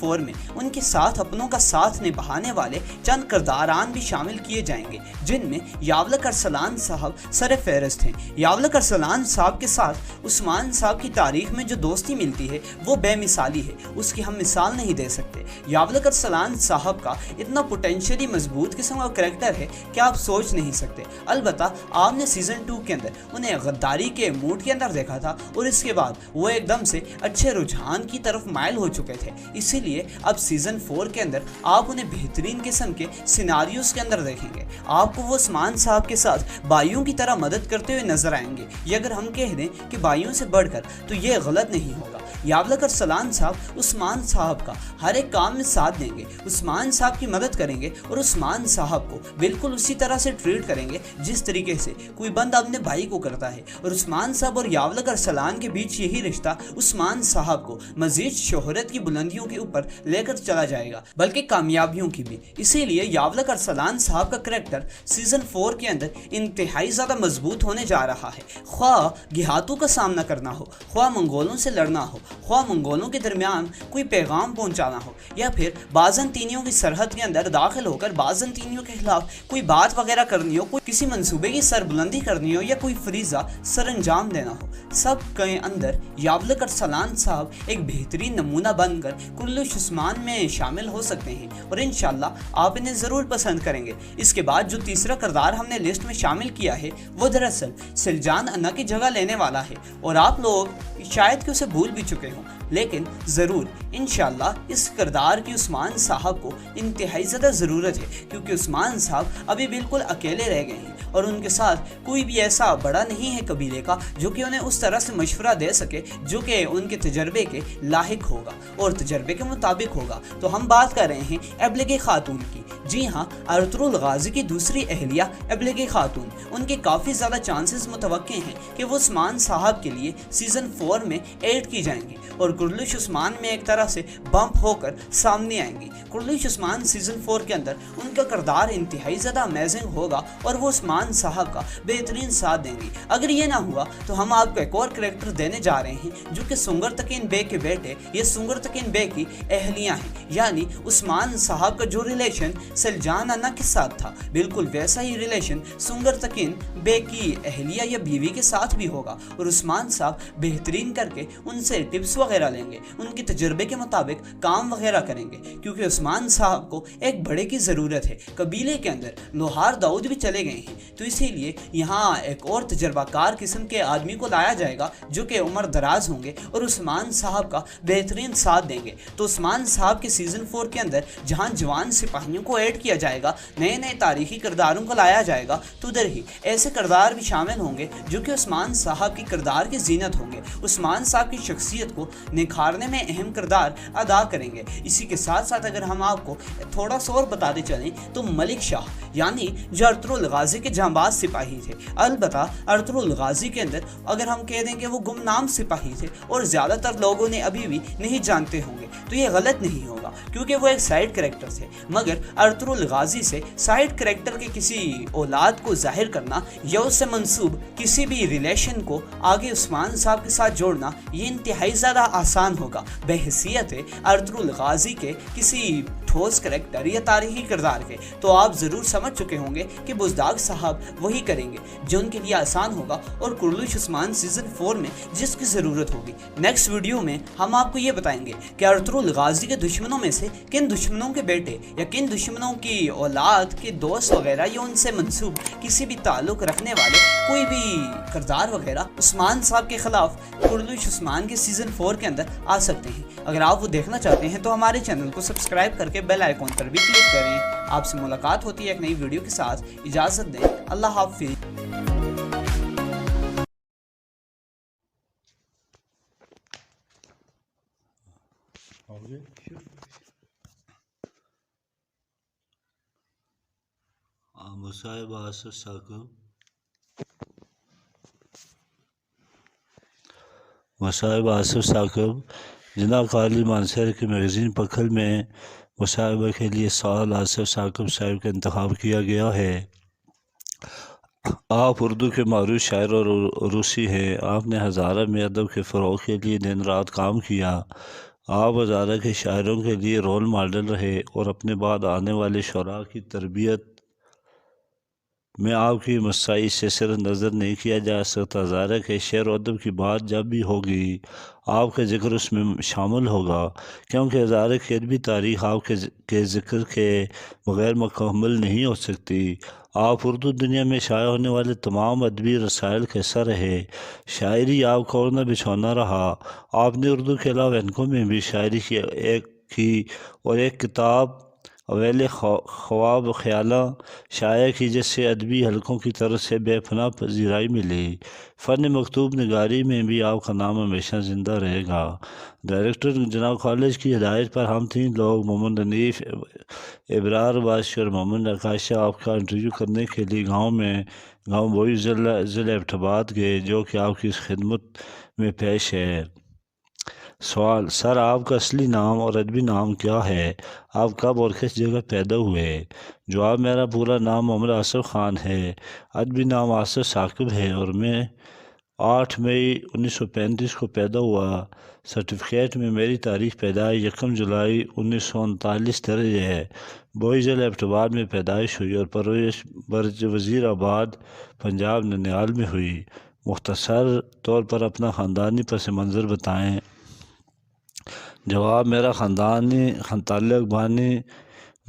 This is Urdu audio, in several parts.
4 میں ان کے ساتھ اپنوں کا ساتھ نبھانے والے چند کرداران بھی شامل کیے جائیں گے، جن میں یاولک ارسلان صاحب سر فہرست ہیں۔ یاولک ارسلان صاحب کے ساتھ عثمان صاحب کی تاریخ میں جو دوستی ملتی ہے وہ بے مثالی ہے، اس کی ہم مثال نہیں دے سکتے۔ یاولک ارسلان صاحب کا اتنا پوٹینشلی مضبوط قسم کا کریکٹر ہے کہ آپ سوچ نہیں سکتے۔ البتہ آپ نے سیزن 2 کے اندر انہیں غداری کے موڈ کے اندر دیکھا تھا، اور اس کے بعد وہ ایک دم سے اچھے رجحان کی طرف مائل ہو چکے تھے۔ اسی لیے اب سیزن 4 کے اندر آپ انہیں بہترین قسم کے سیناریوز کے اندر دیکھیں گے۔ آپ کو وہ عثمان صاحب کے ساتھ بھائیوں کی طرح مدد کرتے ہوئے نظر آئیں گے، یا اگر ہم کہہ دیں کہ بھائیوں سے بڑھ کر، تو یہ غلط نہیں ہوگا۔ یاولک ارسلان صاحب عثمان صاحب کا ہر ایک کام میں ساتھ دیں گے، عثمان صاحب کی مدد کریں گے، اور عثمان صاحب کو بالکل اسی طرح سے ٹریٹ کریں گے جس طریقے سے کوئی بندہ اپنے بھائی کو کرتا ہے۔ اور عثمان صاحب اور یاولک ارسلان کے بیچ یہی رشتہ عثمان صاحب کو مزید شہرت کی بلندیوں کے اوپر لے کر چلا جائے گا، بلکہ کامیابیوں کی بھی۔ اسی لیے یاولک ارسلان صاحب کا کریکٹر سیزن 4 کے اندر انتہائی زیادہ مضبوط ہونے جا رہا ہے۔ خواہ گھاتوں کا سامنا کرنا ہو، خواہ منگولوں سے لڑنا ہو، خواہ منگولوں کے درمیان کوئی پیغام پہنچانا ہو، یا پھر بازنطینیوں کی سرحد کے اندر داخل ہو کر بازنطینیوں کے خلاف کوئی بات وغیرہ کرنی ہو، کوئی کسی منصوبے کی سربلندی کرنی ہو، یا کوئی فریضہ سر انجام دینا ہو، سب کے اندر یاولک ارسلان صاحب ایک بہترین نمونہ بن کر کرلوش عثمان میں شامل ہو سکتے ہیں، اور انشاءاللہ آپ انہیں ضرور پسند کریں گے۔ اس کے بعد جو تیسرا کردار ہم نے لسٹ میں شامل کیا ہے وہ دراصل سلجان انا کی جگہ لینے والا ہے، اور آپ لوگ شاید کہ اسے بھول بھی چکے ہوں، لیکن ضرور انشاءاللہ اس کردار کی عثمان صاحب کو انتہائی زیادہ ضرورت ہے، کیونکہ عثمان صاحب ابھی بالکل اکیلے رہ گئے ہیں، اور ان کے ساتھ کوئی بھی ایسا بڑا نہیں ہے قبیلے کا جو کہ انہیں اس طرح سے مشورہ دے سکے جو کہ ان کے تجربے کے لاحق ہوگا اور تجربے کے مطابق ہوگا۔ تو ہم بات کر رہے ہیں ایبلگ خاتون کی۔ جی ہاں، ارطغرل غازی کی دوسری اہلیہ ایبلگ خاتون، ان کے کافی زیادہ چانسز متوقع ہیں کہ وہ عثمان صاحب کے لیے سیزن 4 میں ایڈ کی جائیں گی، اور کرلوش عثمان میں ایک طرح سے بمپ ہو کر سامنے آئیں گی۔ کرلوش عثمان سیزن 4 کے اندر ان کا کردار انتہائی زیادہ امیزنگ ہوگا، اور وہ عثمان صاحب کا بہترین ساتھ دیں گی۔ اگر یہ نہ ہوا تو ہم آپ کو ایک اور کریکٹر دینے جا رہے ہیں جو کہ سنگر تکین بے کے بیٹے یا سنگر تکین بے کی اہلیاں ہیں، یعنی عثمان صاحب کا جو ریلیشن سلجان انا کے ساتھ تھا، بالکل ویسا ہی ریلیشن سنگر تکین بے کی اہلیہ یا بیوی کے ساتھ بھی ہوگا، اور عثمان صاحب بہترین کر کے ان سے ٹپس وغیرہ لیں گے، ان کے تجربے کے مطابق کام وغیرہ کریں گے، کیونکہ عثمان صاحب کو ایک بڑے کی ضرورت ہے۔ قبیلے کے اندر لوہار داؤد بھی چلے گئے ہیں، تو اسی لیے یہاں ایک اور تجربہ کار قسم کے آدمی کو لایا جائے گا جو کہ عمر دراز ہوں گے اور عثمان صاحب کا بہترین ساتھ دیں گے۔ تو عثمان صاحب کے سیزن 4 کے اندر جہاں جوان سپاہیوں کو ایڈ کیا جائے گا، نئے نئے تاریخی کرداروں کو لایا جائے گا، تو ادھر ہی ایسے کردار بھی شامل ہوں گے جو کہ عثمان صاحب کی کردار کی زینت ہوں گے، عثمان صاحب کی شخصیت کو نکھارنے میں اہم کردار ادا کریں گے۔ اسی کے ساتھ ساتھ اگر ہم آپ کو تھوڑا سا اور بتاتے چلیں تو ملک شاہ، یعنی جو ارطغرل غازی کے جانباز سپاہی تھے، البتہ ارطغرل غازی کے اندر اگر ہم کہہ دیں کہ وہ گمنام سپاہی تھے اور زیادہ تر لوگوں نے ابھی بھی نہیں جانتے ہوں گے، تو یہ غلط نہیں ہوگا کیونکہ وہ ایک سائیڈ کریکٹر تھے، مگر ارطغرل غازی سے سائیڈ کریکٹر کے کسی اولاد کو ظاہر کرنا یا اس سے منسوب کسی بھی ریلیشن کو آگے عثمان صاحب کے ساتھ جوڑنا یہ انتہائی زیادہ آسان ہوگا بحیثیت ارطغرل غازی کے کسی ٹھوس کریکٹر یا تاریخی کردار کے۔ تو آپ ضرور سمجھ چکے ہوں گے کہ بزداغ صاحب وہی کریں گے جو ان کے لیے آسان ہوگا، اور کرلوش عثمان سیزن 4 میں جس کی ضرورت ہوگی۔ نیکسٹ ویڈیو میں ہم آپ کو یہ بتائیں گے کہ ارطغرل غازی کے دشمنوں میں سے کن دشمنوں کے بیٹے یا کن دشمنوں کی اولاد کے دوست وغیرہ یا ان سے منسوب کسی بھی تعلق رکھنے والے کوئی بھی کردار وغیرہ عثمان صاحب کے خلاف کرلوش عثمان کے سیزن 4 کے اندر آ سکتے ہیں۔ اگر آپ وہ دیکھنا چاہتے ہیں تو ہمارے چینل کو سبسکرائب کر کے بیل آئیکن پر بھی کلک کریں۔ آپ سے ملاقات ہوتی ہے ایک نئی ویڈیو کے ساتھ، اجازت دیں، اللہ حافظ۔ مصاحب آصف ثاقب، مصاحب آصف ثاقب جناب قالی مانسر کے میگزین پکھل میں مصاحبہ کے لیے سال آصف ثاقب صاحب کا انتخاب کیا گیا ہے۔ آپ اردو کے معروف شاعر اور روسی ہیں۔ آپ نے ہزارہ میں ادب کے فروغ کے لیے دن رات کام کیا آپ ہزارہ کے شاعروں کے لیے رول ماڈل رہے اور اپنے بعد آنے والے شعراء کی تربیت میں آپ کی مساعی سے سر نظر نہیں کیا جا سکتا۔ ظاہر کہ شعر و ادب کی بات جب بھی ہوگی آپ کا ذکر اس میں شامل ہوگا، کیونکہ ظاہر کی ادبی تاریخ آپ کے ذکر کے بغیر مکمل نہیں ہو سکتی۔ آپ اردو دنیا میں شائع ہونے والے تمام ادبی رسائل کا حصہ رہے۔ شاعری آپ کا اوڑھنا بچھونا رہا۔ آپ نے اردو کے علاوہ انکوں میں بھی شاعری کی اور ایک کتاب اویل خواب و خیالاں شائع کی، جس سے ادبی حلقوں کی طرف سے بے پناہ پذیرائی ملی۔ فن مکتوب نگاری میں بھی آپ کا نام ہمیشہ زندہ رہے گا۔ ڈائریکٹر جناب کالج کی ہدایت پر ہم 3 لوگ محمد حنیف، ابرار باشی اور محمد عکاشہ آپ کا انٹرویو کرنے کے لیے گاؤں بوئی ضلع ایبٹ آباد گئے، جو کہ آپ کی خدمت میں پیش ہے۔ سوال: سر، آپ کا اصلی نام اور ادبی نام کیا ہے؟ آپ کب اور کس جگہ پیدا ہوئے؟ جواب: میرا پورا نام محمد آصف خان ہے، ادبی نام آصف ثاقب ہے اور میں 8 مئی 1935 کو پیدا ہوا۔ سرٹیفکیٹ میں میری تاریخ پیدائش 1 جولائی 1939 درج ہے۔ بوئی ضلع ایبٹ آباد میں پیدائش ہوئی اور پرورش برج وزیر آباد، پنجاب ننیال میں ہوئی۔ مختصر طور پر اپنا خاندانی پس منظر بتائیں۔ جواب: میرا تعلق بانی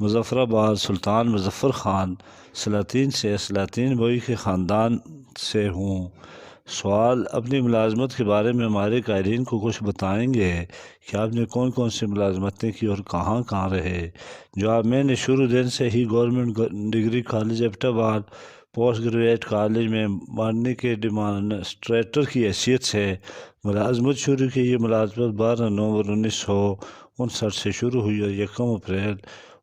مظفر آباد سلطان مظفر خان سلاطین سے، سلاطین بوئی کے خاندان سے ہوں۔ سوال: اپنی ملازمت کے بارے میں ہمارے قائرین کو کچھ بتائیں گے کہ آپ نے کون کون سی ملازمتیں کی اور کہاں کہاں رہے؟ جواب: میں نے شروع دن سے ہی گورنمنٹ ڈگری کالج ایبٹ آباد پوسٹ گریجویٹ کالج میں مارننگ کے ڈیمانسٹریٹر کی حیثیت سے ملازمت شروع کی۔ یہ ملازمت 12 نومبر 1959 سے شروع ہوئی اور 1 اپریل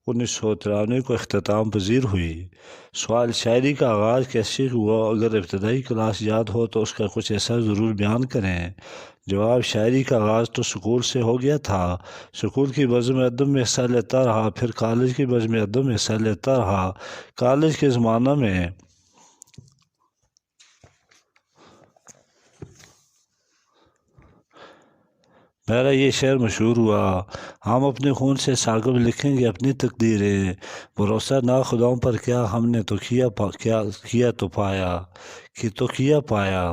1993 کو اختتام پذیر ہوئی۔ سوال: شاعری کا آغاز کیسے ہوا؟ اگر ابتدائی کلاس یاد ہو تو اس کا کچھ ایسا ضرور بیان کریں۔ جواب: شاعری کا آغاز تو سکول سے ہو گیا تھا۔ سکول کی بزم ادب میں حصہ لیتا رہا، پھر کالج کی بزم ادب میں حصہ لیتا رہا۔ کالج کے زمانہ میں میرا یہ شعر مشہور ہوا: ہم اپنے خون سے ثاقب لکھیں گے اپنی تقدیریں، بھروسہ نہ خداؤں پر کیا ہم نے تو کیا پایا۔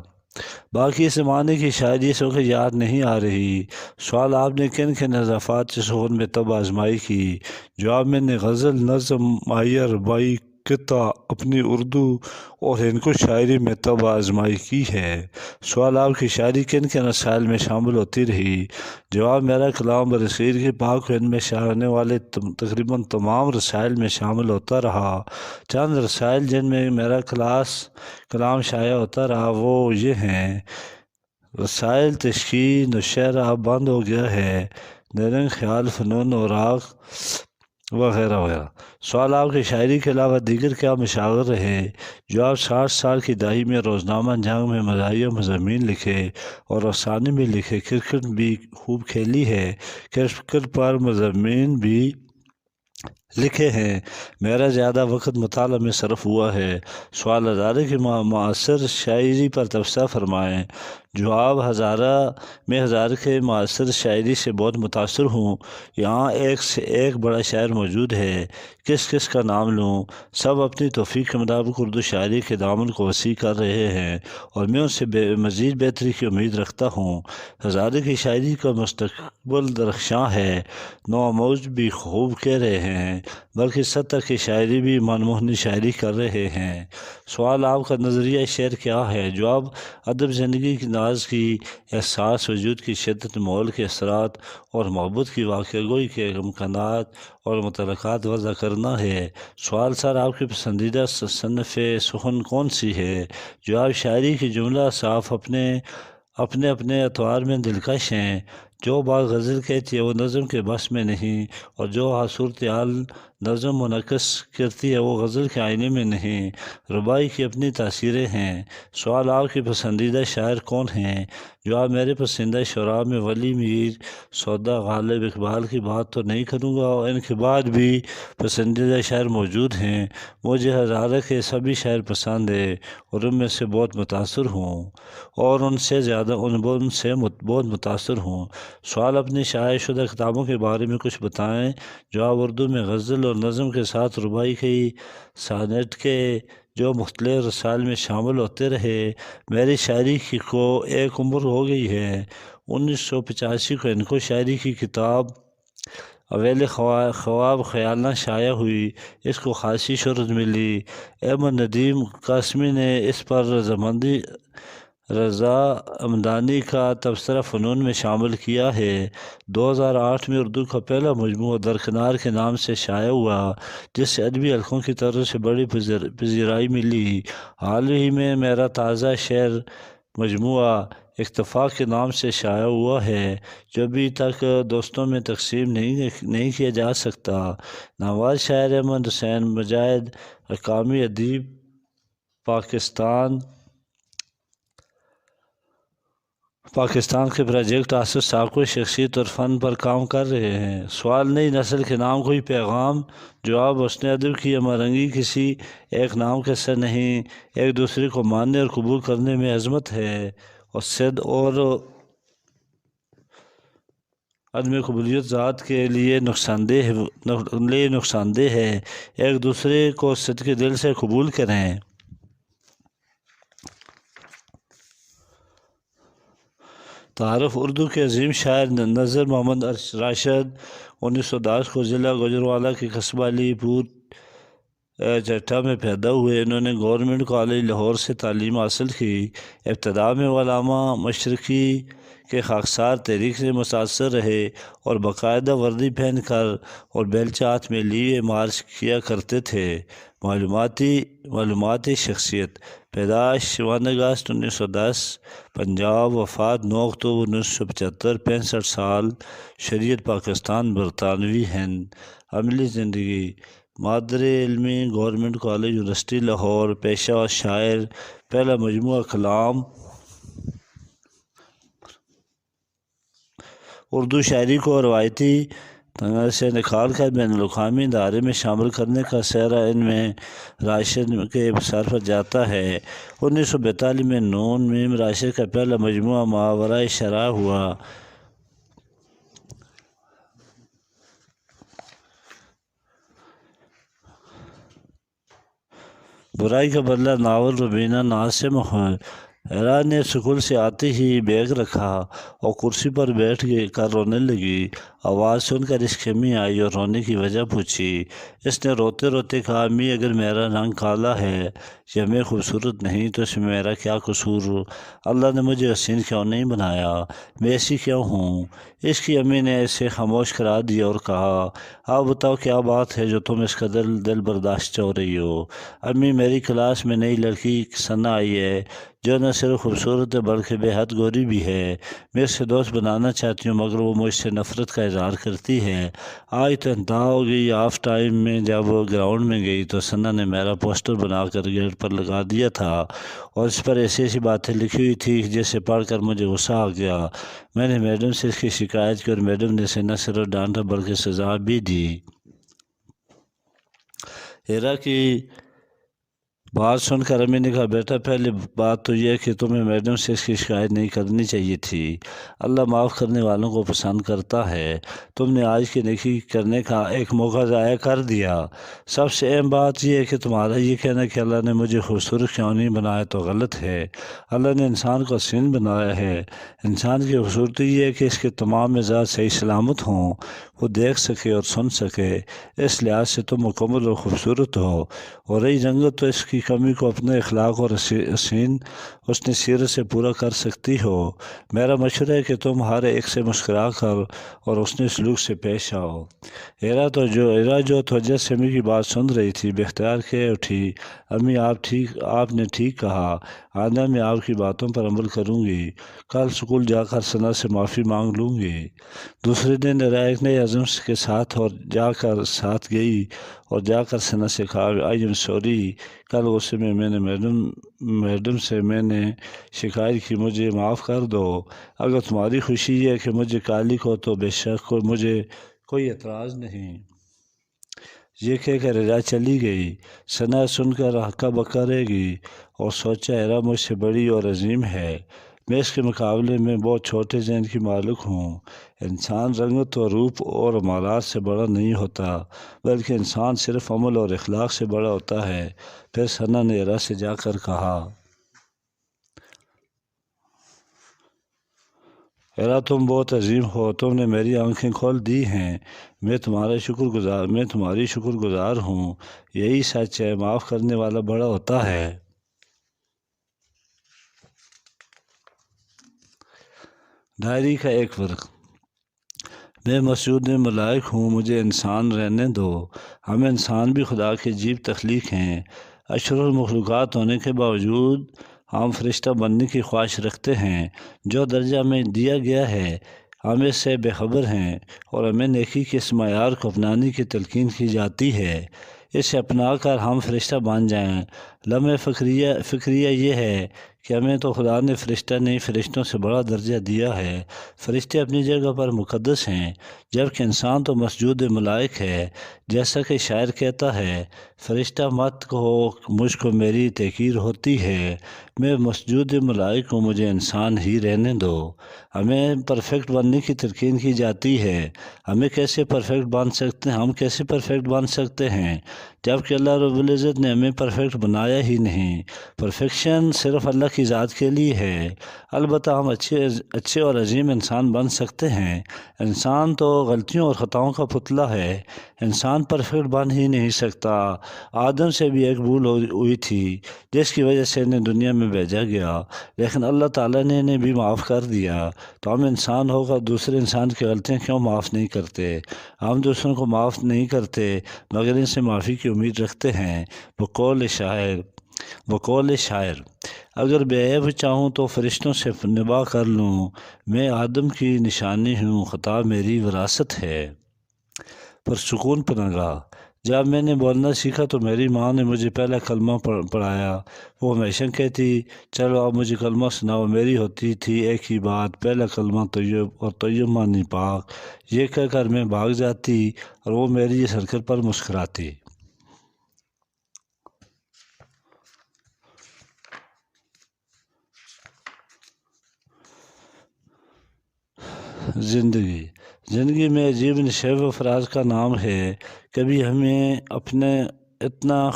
باقی اس زمانے کی شاعری اس وقت یاد نہیں آ رہی۔ سوال: آپ نے کن کن اضافات سے سخن میں طب آزمائی کی؟ جواب: میں نے غزل، نظم، مائر، رباعی، قطعہ اپنی اردو اور ہندکو شاعری میں طب آزمائی کی ہے۔ سوال: آپ کی شاعری کن کن رسائل میں شامل ہوتی رہی؟ جواب: میرا کلام برصغیر کی پاک و ہند میں شائع ہونے والے تقریباً تمام رسائل میں شامل ہوتا رہا۔ چند رسائل جن میں میرا کلام شائع ہوتا رہا وہ یہ ہیں: رسائل تشکیل نوشہر اب بند ہو گیا ہے، نیرنگ خیال فنون اوراق وغیرہ وغیرہ۔ سوال: آپ کی شاعری کے علاوہ دیگر کیا مشاغل رہے؟ جواب: 60 سال کی دہائی میں روزنامہ جنگ میں مزاحیہ مضامین لکھے اور افسانے بھی لکھے، کرکٹ بھی خوب کھیلی ہے، کرکٹ پر مضامین بھی لکھے ہیں۔ میرا زیادہ وقت مطالعہ میں صرف ہوا ہے۔ سوال: ہزارہ کی معاصر شاعری پر تبصرہ فرمائیں۔ جواب: میں ہزارہ کے معاصر شاعری سے بہت متاثر ہوں۔ یہاں ایک سے ایک بڑا شاعر موجود ہے، کس کا نام لوں؟ سب اپنی توفیق کے مطابق اردو شاعری کے دامن کو وسیع کر رہے ہیں اور میں ان سے مزید بہتری کی امید رکھتا ہوں۔ ہزارہ کی شاعری کا مستقبل درخشاں ہے، نو آموز بھی خوب کہہ رہے ہیں، بلکہ 70 کی شاعری بھی منموہنی شاعری کر رہے ہیں۔ سوال: آپ کا نظریہ شعر کیا ہے؟ جواب: ادب زندگی کی ناز کی احساس، وجود کی شدت، ماحول کے اثرات اور محبت کی واقعہ گوئی کے امکانات اور متعلقات وضع کرنا ہے۔ سوال: سر، آپ کی پسندیدہ صنف سخن کون سی ہے؟ جواب: شاعری کی جملہ صاف اپنے اطوار میں دلکش ہیں۔ جو بات غزل کہتی ہے وہ نظم کے بس میں نہیں، اور جو صورتحال نظم منعکس کرتی ہے وہ غزل کے آئینے میں نہیں، ربائی کی اپنی تاثیریں ہیں۔ سوال آپ کے پسندیدہ شاعر کون ہیں؟ جواب میرے پسندیدہ شعراء میں ولی میر، سودا، غالب اقبال کی بات تو نہیں کروں گا، اور ان کے بعد بھی پسندیدہ شاعر موجود ہیں۔ مجھے ہزارہ کے سبھی شاعر پسند ہیں اور ان میں سے بہت متاثر ہوں، اور ان سے بہت متاثر ہوں۔ سوال اپنی شائع شدہ کتابوں کے بارے میں کچھ بتائیں۔ جواب اردو میں غزل اور نظم کے ساتھ ربائی کی سانیٹ کے جو مختلف رسائل میں شامل ہوتے رہے۔ میری شاعری کو ایک عمر ہو گئی ہے۔ 1985 کو ان کو شاعری کی کتاب اویل خواب خیالنا شائع ہوئی، اس کو خاصی شہرت ملی۔ احمد ندیم قاسمی نے اس پر رضا عمدانی کا تبصرہ فنون میں شامل کیا ہے۔ 2008 میں اردو کا پہلا مجموعہ درکنار کے نام سے شائع ہوا، جس سے ادبی حلقوں کی طرف سے بڑی پذیرائی ملی۔ حال ہی میں میرا تازہ شعر مجموعہ اکتفا کے نام سے شائع ہوا ہے، جو ابھی تک دوستوں میں تقسیم نہیں کیا جا سکتا۔ نامور شاعر احمد حسین مجاہد، مقامی ادیب، پاکستان کے پروجیکٹ آصف صاحب کو شخصیت اور فن پر کام کر رہے ہیں۔ سوال نئی نسل کے نام کوئی پیغام۔ جواب حسن ادب کی ہم آہنگی کسی ایک نام کے ساتھ نہیں، ایک دوسرے کو ماننے اور قبول کرنے میں عظمت ہے، اور صد اور عدم قبولیت ذات کے لیے نقصان دہ ہے۔ ایک دوسرے کو صدقے دل سے قبول کریں۔ تعارف اردو کے عظیم شاعر نذر محمد راشد 1910 کو ضلع گوجرانوالہ کے قصبہ علی پور چٹھا میں پیدا ہوئے۔ انہوں نے گورنمنٹ کالج لاہور سے تعلیم حاصل کی۔ ابتدا میں وہ علامہ مشرقی کے خاکسار تحریک سے متاثر رہے اور باقاعدہ وردی پہن کر اور بیلچہ ہاتھ میں لیے مارچ کیا کرتے تھے۔ معلوماتی شخصیت۔ پیدائش 1 اگست 1910 پنجاب، وفات 9 اکتوبر 1975، 65 سال، شریعت پاکستان، برطانوی ہند۔ عملی زندگی: مادر علمی، گورنمنٹ کالج یونیورسٹی لاہور، پیشہ شاعر، پہلا مجموعہ کلام اردو شاعری کو روایتی سے نکال کر بین الاقوامی دائرے میں شامل کرنے کا سہرا ان میں راشد کے سر پر جاتا ہے۔ 1942 میں نون میم راشد کا پہلا مجموعہ ماورائے شرح ہوا۔ برائی کا بدلہ ناول روبینہ ناصم حیران نے سکول سے آتے ہی بیگ رکھا اور کرسی پر بیٹھ کر رونے لگی۔ آواز سن کر اس کی امی آئی اور رونے کی وجہ پوچھی۔ اس نے روتے روتے کہا، امی اگر میرا رنگ کالا ہے یا میں خوبصورت نہیں تو اس میں میرا کیا قصور؟ اللہ نے مجھے حسین کیوں نہیں بنایا؟ میں ایسی کیوں ہوں؟ اس کی امی نے اسے خاموش کرا دیا اور کہا، آپ بتاؤ کیا بات ہے جو تم اس قدر دل برداشت ہو رہی ہو؟ امی، میری کلاس میں نئی لڑکی ثنا آئی ہے جو نہ صرف خوبصورت ہے بلکہ بے حد گوری بھی ہے۔ میں اس سے دوست بنانا چاہتی ہوں مگر وہ مجھ سے نفرت کا اظہار کرتی ہے۔ آج تو انتہا ہو گئی۔ آف ٹائم میں جب وہ گراؤنڈ میں گئی تو ثنا نے میرا پوسٹر بنا کر گیٹ پر لگا دیا تھا اور اس پر ایسی باتیں لکھی ہوئی تھی جسے پڑھ کر مجھے غصہ آ گیا۔ میں نے میڈم سے اس کی شکایت کی اور میڈم نے اسے نہ صرف ڈانٹا بلکہ سزا بھی دی۔ ہیرا کی بات سن کر امی نے کہا، بیٹا پہلی بات تو یہ ہے کہ تمہیں میڈم سے اس کی شکایت نہیں کرنی چاہیے تھی۔ اللہ معاف کرنے والوں کو پسند کرتا ہے۔ تم نے آج کی نیکی کرنے کا ایک موقع ضائع کر دیا۔ سب سے اہم بات یہ ہے کہ تمہارا یہ کہنا کہ اللہ نے مجھے خوبصورت کیوں نہیں بنایا تو غلط ہے۔ اللہ نے انسان کو حسین بنایا ہے۔ انسان کی خوبصورتی یہ ہے کہ اس کے تمام اعضاء صحیح سلامت ہوں، وہ دیکھ سکے اور سن سکے۔ اس لحاظ سے تم مکمل اور خوبصورت ہو، اور رہی رنگت تو اس کی کمی کو اپنے اخلاق اور حسین حسن سیرت سے پورا کر سکتی ہو۔ میرا مشورہ ہے کہ تم ہر ایک سے مسکرا کر اور حسن سلوک سے پیش آؤ۔ ہیرا جو توجہ سے امی کی بات سن رہی تھی بے اختیار کہہ اٹھی، امی آپ نے ٹھیک کہا، آئندہ میں آپ کی باتوں پر عمل کروں گی، کل سکول جا کر ثنا سے معافی مانگ لوں گی۔ دوسرے دن ہیرا ایک نئے عزم کے ساتھ گئی اور جا کر ثنا سے کہا، آئی ایم سوری، کل غصے میں نے میڈم سے میں نے شکایت کی، مجھے معاف کر دو۔ اگر تمہاری خوشی یہ ہے کہ مجھے کالی کو تو بے شک مجھے کوئی اعتراض نہیں۔ یہ کہہ کر ہیرا چلی گئی۔ ثنا سن کر ہکا بکا رہ گئی اور سوچا ہیرا مجھ سے بڑی اور عظیم ہے، میں اس کے مقابلے میں بہت چھوٹے ذہن کی مالک ہوں۔ انسان رنگت و روپ اور امارات سے بڑا نہیں ہوتا، بلکہ انسان صرف عمل اور اخلاق سے بڑا ہوتا ہے۔ پھر ثنا نے ہیرا سے جا کر کہا، ہیرا تم بہت عظیم ہو، تم نے میری آنکھیں کھول دی ہیں، میں تمہاری شکر گزار ہوں۔ یہی سچ ہے، معاف کرنے والا بڑا ہوتا ہے۔ ڈائری کا ایک ورق۔ میں مسجود ملائک ہوں، مجھے انسان رہنے دو۔ ہم انسان بھی خدا کے عجیب تخلیق ہیں۔ اشرف المخلوقات ہونے کے باوجود ہم فرشتہ بننے کی خواہش رکھتے ہیں۔ جو درجہ ہمیں دیا گیا ہے ہم اس سے بے خبر ہیں اور ہمیں نیکی کے اس معیار کو اپنانے کی تلقین کی جاتی ہے۔ اسے اپنا کر ہم فرشتہ بن جائیں۔ لمحہ فکریہ یہ ہے کہ ہمیں تو خدا نے فرشتہ نہیں فرشتوں سے بڑا درجہ دیا ہے۔ فرشتے اپنی جگہ پر مقدس ہیں، جبکہ انسان تو مسجود ملائک ہے۔ جیسا کہ شاعر کہتا ہے، فرشتہ مت کہو مجھ کو میری تحقیر ہوتی ہے، میں مسجود ملائک ہوں، مجھے انسان ہی رہنے دو۔ ہمیں پرفیکٹ بننے کی تلقین کی جاتی ہے۔ ہم کیسے پرفیکٹ بن سکتے ہیں جبکہ اللہ رب العزت نے ہمیں پرفیکٹ بنایا ہی نہیں۔ پرفیکشن صرف اللہ کی ذات کے لیے ہے۔ البتہ ہم اچھے اور عظیم انسان بن سکتے ہیں۔ انسان تو غلطیوں اور خطاؤں کا پتلا ہے، انسان پرفیکٹ بن ہی نہیں سکتا۔ آدم سے بھی ایک بھول ہوئی تھی جس کی وجہ سے انہیں دنیا میں بھیجا گیا، لیکن اللہ تعالیٰ نے انہیں بھی معاف کر دیا۔ تو ہم انسان ہو کر دوسرے انسان کی غلطیاں کیوں معاف نہیں کرتے؟ ہم دوسروں کو معاف نہیں کرتے مگر ان سے معافی کی امید رکھتے ہیں۔ بقول شاعر، اگر بے عیب چاہوں تو فرشتوں سے نباہ کر لوں، میں آدم کی نشانی ہوں، خطا میری وراثت ہے۔ پرسکون پناہ۔ جب میں نے بولنا سیکھا تو میری ماں نے مجھے پہلا کلمہ پڑھایا۔ وہ ہمیشہ کہتی، چلو اب مجھے کلمہ سناؤ۔ میری ہوتی تھی ایک ہی بات، پہلا کلمہ طیب اور طیب معنی پاک، یہ کہہ کر میں بھاگ جاتی اور وہ میری اس حرکت پر مسکراتی۔ زندگی میں عجیب نشیب افراد کا نام ہے۔ کبھی ہمیں اتنا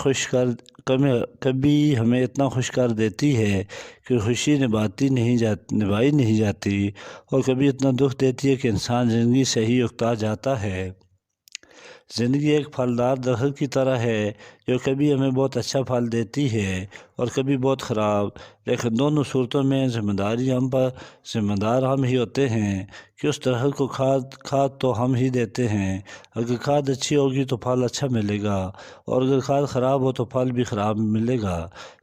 خوش کر دیتی ہے کہ خوشی نبھائی نہیں جاتی، اور کبھی اتنا دکھ دیتی ہے کہ انسان زندگی سے ہی اکتا جاتا ہے۔ زندگی ایک پھلدار درخت کی طرح ہے جو کبھی ہمیں بہت اچھا پھل دیتی ہے اور کبھی بہت خراب، لیکن دونوں صورتوں میں ذمہ دار ہم ہی ہوتے ہیں کہ اس درخت کو کھاد تو ہم ہی دیتے ہیں۔ اگر کھاد اچھی ہوگی تو پھل اچھا ملے گا، اور اگر کھاد خراب ہو تو پھل بھی خراب ملے گا۔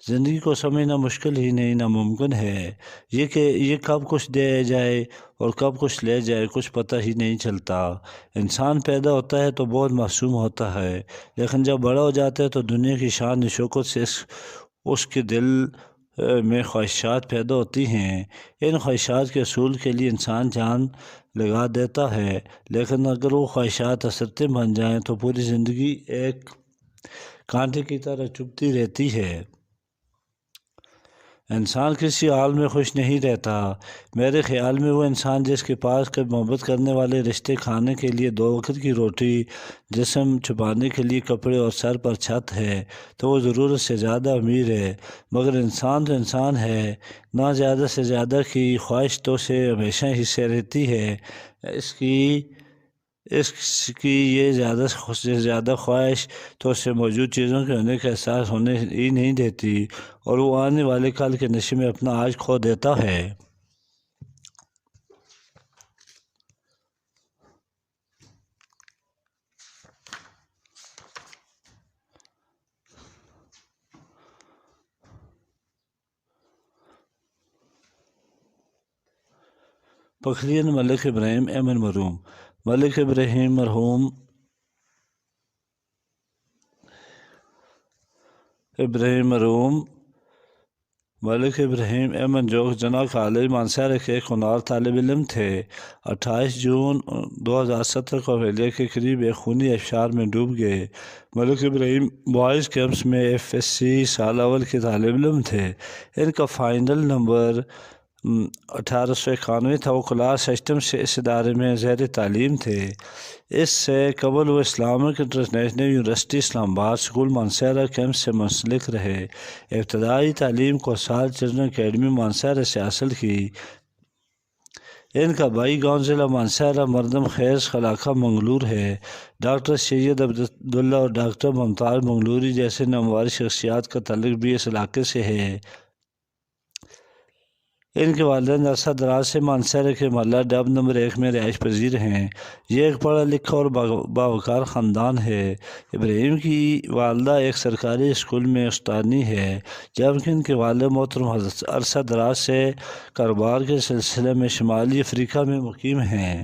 زندگی کو سمجھنا مشکل ہی نہیں ناممکن ہے۔ یہ کب کچھ دے جائے اور کب کچھ لے جائے کچھ پتہ ہی نہیں چلتا۔ انسان پیدا ہوتا ہے تو بہت معصوم ہوتا ہے، لیکن جب بڑا ہو جاتا ہے تو دنیا کی شان و شوکت سے اس کے دل میں خواہشات پیدا ہوتی ہیں۔ ان خواہشات کے حصول کے لیے انسان جان لگا دیتا ہے، لیکن اگر وہ خواہشات حسرتیں بن جائیں تو پوری زندگی ایک کانٹے کی طرح چبھتی رہتی ہے۔ انسان کسی حال میں خوش نہیں رہتا۔ میرے خیال میں وہ انسان جس کے پاس کبھی محبت کرنے والے رشتے، کھانے کے لیے 2 وقت کی روٹی، جسم چھپانے کے لیے کپڑے اور سر پر چھت ہے تو وہ ضرورت سے زیادہ امیر ہے۔ مگر انسان تو انسان ہے، نہ زیادہ سے زیادہ کی خواہش تو اسے ہمیشہ ہی سے رہتی ہے۔ اس کی اس کی یہ زیادہ خواہش تو اس سے موجود چیزوں کے ہونے کا احساس ہونے ہی نہیں دیتی، اور وہ آنے والے کل کے نشے میں اپنا آج کھو دیتا ہے۔ پکھلین ملک ابراہیم ایمن مرحوم ملک ابراہیم ملک ابراہیم ایمن جو جناح کالج مانسہرہ کے ایک ہونہار طالب علم تھے، 28 جون 2017 کو حویلیہ کے قریب ایک خونی افشار میں ڈوب گئے۔ ملک ابراہیم بوائز کیمپس میں FSC سال اول کے طالب علم تھے۔ ان کا فائنل نمبر 1891 تھا۔ وہ کلاس سسٹم سے اس ادارے میں زیر تعلیم تھے۔ اس سے قبل وہ اسلامک انٹرنیشنل یونیورسٹی اسلام آباد اسکول مانسہرہ کیمپس سے منسلک رہے۔ ابتدائی تعلیم کو سال چلڈرن اکیڈمی مانسہرہ سے حاصل کی۔ ان کا بھائی گاؤں ضلع مانسہرہ مردم خیز خلاقہ منگلور ہے۔ ڈاکٹر سید عبداللہ اور ڈاکٹر ممتاز منگلوری جیسے نامور شخصیات کا تعلق بھی اس علاقے سے ہے۔ ان کے والدین عرصہ دراز سے مانسہرہ کے محلہ ڈب نمبر 1 میں رہائش پذیر ہیں۔ یہ ایک پڑھا لکھا اور باوقار خاندان ہے۔ ابراہیم کی والدہ ایک سرکاری اسکول میں استادنی ہے، جبکہ ان کے والد محترم عرصہ دراز سے کاروبار کے سلسلے میں شمالی افریقہ میں مقیم ہیں۔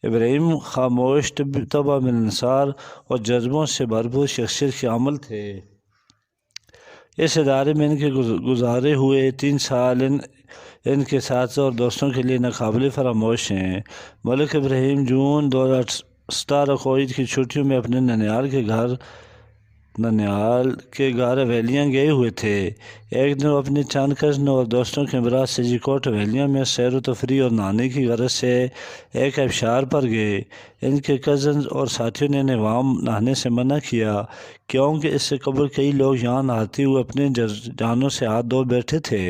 ابراہیم خاموش، طبع ملنسار اور جذبوں سے بھرپور شخصیت کے حامل تھے۔ اس ادارے میں ان کے گزارے ہوئے 3 سال ان کے ساتھ اور دوستوں کے لیے ناقابل فراموش ہیں۔ ملک ابراہیم جون 2017 کو عید کی چھٹیوں میں اپنے ننیال کے گھر حویلیاں گئے ہوئے تھے۔ ایک دن وہ اپنے چند کزنوں اور دوستوں کے ہمراہ سجی کوٹ حویلیاں میں سیر و تفریح اور نہانے کی غرض سے ایک آبشار پر گئے۔ ان کے کزنز اور ساتھیوں نے انہیں وہاں نہانے سے منع کیا، کیونکہ اس سے قبل کئی لوگ یہاں نہاتے ہوئے اپنے جانوں سے ہاتھ دھو بیٹھے تھے،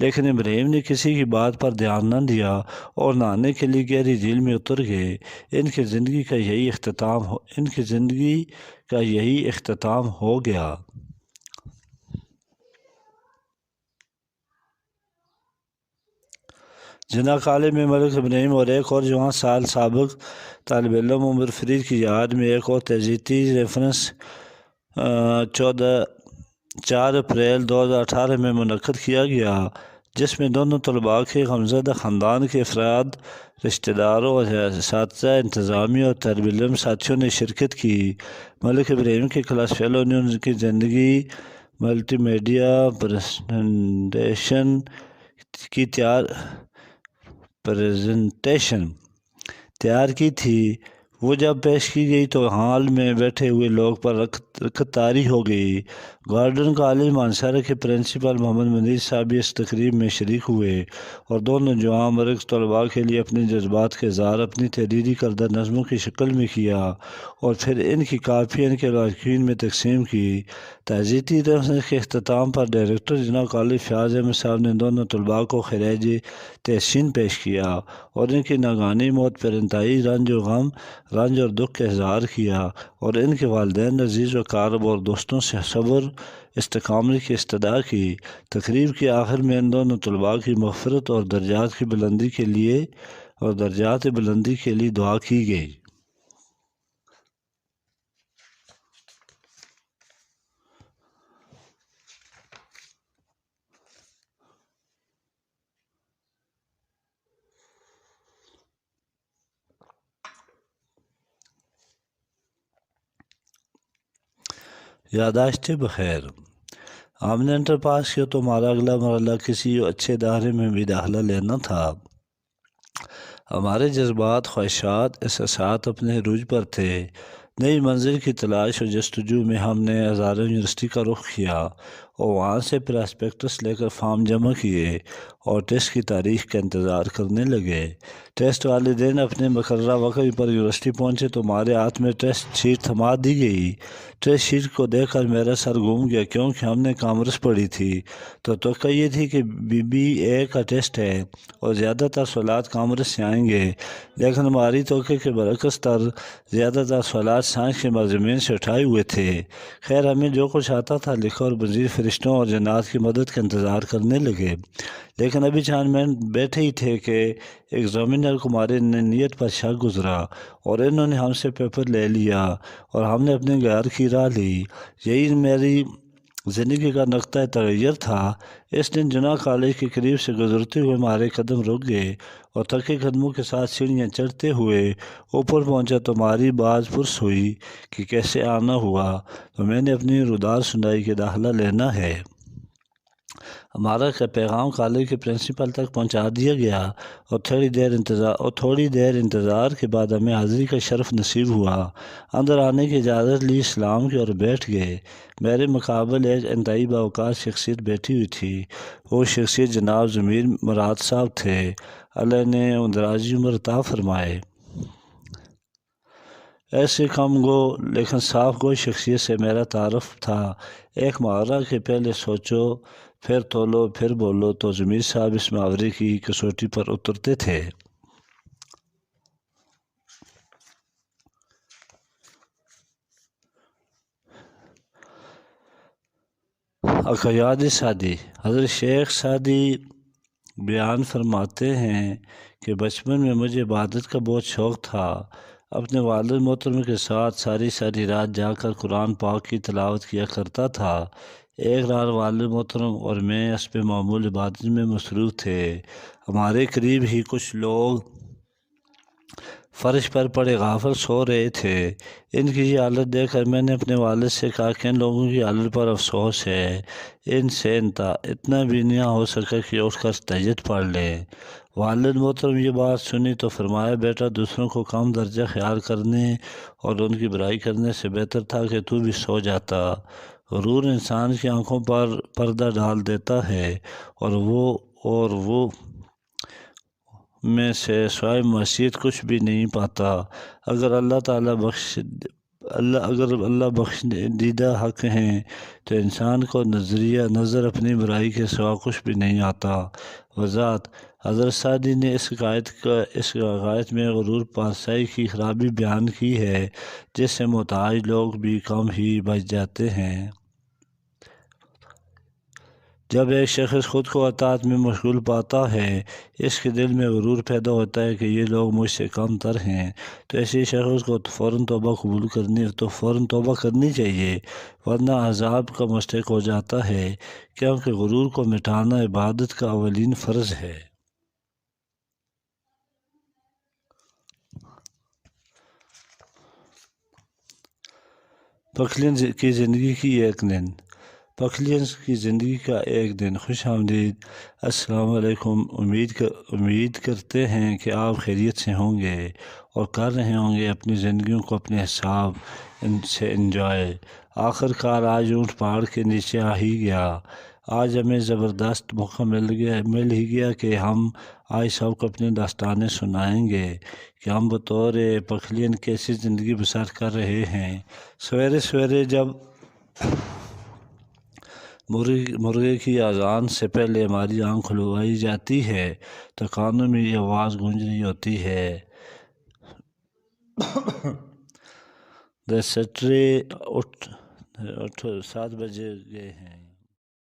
لیکن ابراہیم نے کسی کی بات پر دھیان نہ دیا اور نہانے کے لیے گہری جھیل میں اتر گئے۔ ان کی زندگی کا یہی اختتام ہو گیا۔ جناح کالج میں ملک ابراہیم اور ایک اور جوان سال سابق طالب علم عمر فرید کی یاد میں ایک اور تعزیتی ریفرنس 4 اپریل 2018 میں منعقد کیا گیا، جس میں دونوں طلباء کے غمزدہ خاندان کے افراد، رشتہ داروں اور اساتذہ، انتظامیہ اور طالب علم ساتھیوں نے شرکت کی۔ ملک ابراہیم کے کلاس فیلو نے ان کی زندگی ملٹی میڈیا پریزنٹیشن تیار کی تھی۔ وہ جب پیش کی گئی تو ہال میں بیٹھے ہوئے لوگ پر رکت طاری ہو گئی۔ گارڈن کالج مانسہرہ کے پرنسپل محمد منیر صاحب بھی اس تقریب میں شریک ہوئے اور دونوں جوان مرگ طلباء کے لیے اپنے جذبات کا اظہار اپنی تحریری کردہ نظموں کی شکل میں کیا اور پھر ان کی کاپی ان کے لائقین میں تقسیم کی۔ تعزیتی ریفرنس کے اختتام پر ڈائریکٹر جناح کالج فیاض احمد صاحب نے دونوں طلباء کو خراج تحسین پیش کیا اور ان کی ناگہانی موت پر انتہائی رنج اور دکھ کا اظہار کیا اور ان کے والدین عزیز و اقارب اور دوستوں سے صبر استقامت کی استدعا کی۔ تقریب کے آخر میں ان دونوں طلباء کی مغفرت اور درجات بلندی کے لیے دعا کی گئی۔ یادداشتیں بخیر۔ ہم نے انٹر پاس کیا تو ہمارا اگلا مرحلہ کسی اچھے ادارے میں بھی داخلہ لینا تھا۔ ہمارے جذبات، خواہشات، احساسات اپنے عروج پر تھے۔ نئی منزل کی تلاش اور جستجو میں ہم نے ہزارہ یونیورسٹی کا رخ کیا اور وہاں سے پراسپیکٹس لے کر فارم جمع کیے اور ٹیسٹ کی تاریخ کا انتظار کرنے لگے۔ ٹیسٹ والے دن اپنے مقررہ وقت پر یونیورسٹی پہنچے تو ہمارے ہاتھ میں ٹیسٹ شیٹ تھما دی گئی۔ ٹیسٹ شیٹ کو دیکھ کر میرا سر گھوم گیا، کیونکہ ہم نے کامرس پڑھی تھی تو توقع یہ تھی کہ BBA کا ٹیسٹ ہے اور زیادہ تر سوالات کامرس سے آئیں گے، لیکن ہماری توقع کے برعکس زیادہ تر سوالات سائنس کے مضامین سے اٹھائے ہوئے تھے۔ خیر، ہمیں جو کچھ آتا تھا لکھا اور مزید فرشتوں اور جنات کی مدد کا انتظار کرنے لگے، لیکن ابھی چند منٹ بیٹھے ہی تھے کہ ایگزامینر کو ہماری نیت پر شک گزرا اور انہوں نے ہم سے پیپر لے لیا اور ہم نے اپنے گھر کی راہ لی۔ یہی میری زندگی کا نقطہ تغیر تھا۔ اس دن جناح کالج کے قریب سے گزرتے ہوئے ہمارے قدم رک گئے اور تھکے قدموں کے ساتھ سیڑھیاں چڑھتے ہوئے اوپر پہنچا تو ہماری باز پرس ہوئی کہ کیسے آنا ہوا، تو میں نے اپنی رودار سنائی کہ داخلہ لینا ہے۔ ہمارا پیغام کالج کے پرنسپل تک پہنچا دیا گیا اور تھوڑی دیر انتظار کے بعد ہمیں حاضری کا شرف نصیب ہوا۔ اندر آنے کی اجازت لی، سلام کی اور بیٹھ گئے۔ میرے مقابل ایک انتہائی باوقار شخصیت بیٹھی ہوئی تھی۔ وہ شخصیت جناب ضمیر مراد صاحب تھے، اللہ نے دراز عمر عطا فرمائے۔ ایسے کم گو لیکن صاف گو شخصیت سے میرا تعارف تھا۔ ایک محاورہ کہ پہلے سوچو پھر تولو پھر بولو، تو ضمیر صاحب اس محاورے کی کسوٹی پر اترتے تھے۔ عقائد سعدی۔ حضرت شیخ سعدی بیان فرماتے ہیں کہ بچپن میں مجھے عبادت کا بہت شوق تھا۔ اپنے والد محترم کے ساتھ ساری رات جا کر قرآن پاک کی تلاوت کیا کرتا تھا۔ ایک رات والد محترم اور میں حسب معمول عبادت میں مصروف تھے۔ ہمارے قریب ہی کچھ لوگ فرش پر پڑے غافل سو رہے تھے۔ ان کی یہ حالت دیکھ کر میں نے اپنے والد سے کہا کہ ان لوگوں کی حالت پر افسوس ہے، ان سے اتنا بھی نہیں ہو سکا کہ اٹھ کر تہجد پڑھ لیں۔ والد محترم یہ بات سنی تو فرمایا، بیٹا دوسروں کو کم درجہ خیال کرنے اور ان کی برائی کرنے سے بہتر تھا کہ تو بھی سو جاتا۔ غرور انسان کی آنکھوں پر پردہ ڈال دیتا ہے اور وہ میں سے سوائے معصیت کچھ بھی نہیں پاتا۔ اگر اللہ بخشیدہ حق ہیں تو انسان کو نظر اپنی برائی کے سوا کچھ بھی نہیں آتا۔ وضاحت: حضرت سعدی نے اس عقائد میں غرور پارسائی کی خرابی بیان کی ہے، جس سے محتاج لوگ بھی کم ہی بچ جاتے ہیں۔ جب ایک شخص خود کو اطاعت میں مشغول پاتا ہے، اس کے دل میں غرور پیدا ہوتا ہے کہ یہ لوگ مجھ سے کم تر ہیں، تو ایسے شخص کو فوراً توبہ کرنی چاہیے، ورنہ عذاب کا مستحق ہو جاتا ہے، کیونکہ غرور کو مٹانا عبادت کا اولین فرض ہے۔ پکھلین کی زندگی کا ایک دن۔ خوش آمدید، السلام علیکم۔ امید کرتے ہیں کہ آپ خیریت سے ہوں گے اور کر رہے ہوں گے اپنی زندگیوں کو اپنے حساب سے انجوائے۔ آخر کار آج اونٹ پہاڑ کے نیچے آ ہی گیا۔ آج ہمیں زبردست موقع مل ہی گیا کہ ہم آج سب کو اپنی داستانیں سنائیں گے کہ ہم بطور پکھلین کیسی زندگی بسر کر رہے ہیں۔ سویرے جب مرغے کی اذان سے پہلے ہماری آنکھ کھلوائی جاتی ہے تو کانوں میں یہ آواز گونج رہی ہوتی ہے، اٹھ 7 بجے گئے ہیں۔